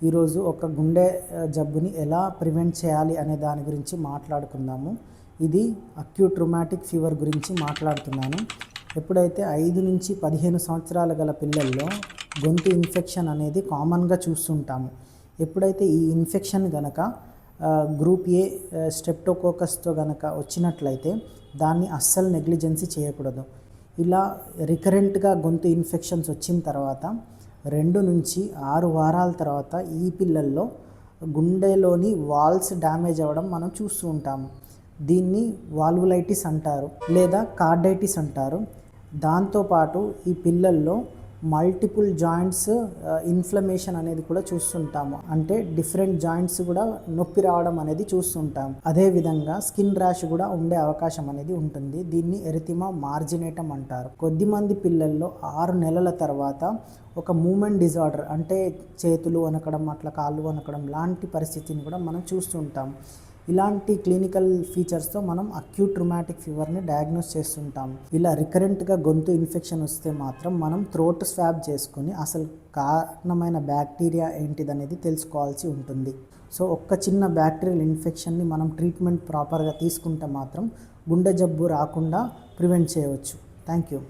ఈరోజు ఒక గుండె జబ్బుని ఎలా ప్రివెంట్ చేయాలి అనే దాని గురించి మాట్లాడుకుందాము. ఇది అక్యూట్ రుమాటిక్ ఫీవర్ గురించి మాట్లాడుతున్నాను. ఎప్పుడైతే 5 నుంచి 15 సంవత్సరాల గల పిల్లల్లో గొంతు ఇన్ఫెక్షన్ అనేది కామన్గా చూస్తుంటాము. ఎప్పుడైతే ఈ ఇన్ఫెక్షన్ గనక గ్రూప్ ఏ స్ట్రెప్టోకోకస్తో గనక వచ్చినట్లయితే దాన్ని అస్సలు నెగ్లిజెన్సీ చేయకూడదు. ఇలా రికరెంట్గా గొంతు ఇన్ఫెక్షన్స్ వచ్చిన తర్వాత 2 నుంచి 6 వారాల తర్వాత ఈ పిల్లల్లో గుండెలోని వాల్స్ డ్యామేజ్ అవ్వడం మనం చూస్తూ ఉంటాము. దీన్ని వాల్వులైటిస్ అంటారు లేదా కార్డైటిస్ అంటారు. దాంతోపాటు ఈ పిల్లల్లో మల్టిపుల్ జాయింట్స్ ఇన్ఫ్లమేషన్ అనేది కూడా చూస్తుంటాము. అంటే డిఫరెంట్ జాయింట్స్ కూడా నొప్పి రావడం అనేది చూస్తుంటాము. అదేవిధంగా స్కిన్ ర్యాష్ కూడా ఉండే అవకాశం అనేది ఉంటుంది. దీన్ని ఎరిథిమా మార్జినేటం అంటారు. కొద్దిమంది పిల్లల్లో 6 నెలల తర్వాత ఒక మూమెంట్ డిజార్డర్ అంటే చేతులు వణకడం, అట్లా కాళ్ళు వణకడం లాంటి పరిస్థితిని కూడా మనం చూస్తుంటాం. ఇలాంటి క్లినికల్ ఫీచర్స్తో మనం అక్యూట్ రుమాటిక్ ఫీవర్ని డయాగ్నోస్ చేస్తుంటాం. ఇలా రికరెంట్గా గొంతు ఇన్ఫెక్షన్ వస్తే మాత్రం మనం థ్రోట్ స్వాబ్ చేసుకొని అసలు కారణమైన బ్యాక్టీరియా ఏంటిదనేది తెలుసుకోవాల్సి ఉంటుంది. సో ఒక్క చిన్న బ్యాక్టీరియల్ ఇన్ఫెక్షన్ని మనం ట్రీట్మెంట్ ప్రాపర్గా తీసుకుంటే మాత్రం గుండె జబ్బు రాకుండా ప్రివెంట్ చేయవచ్చు. Thank you.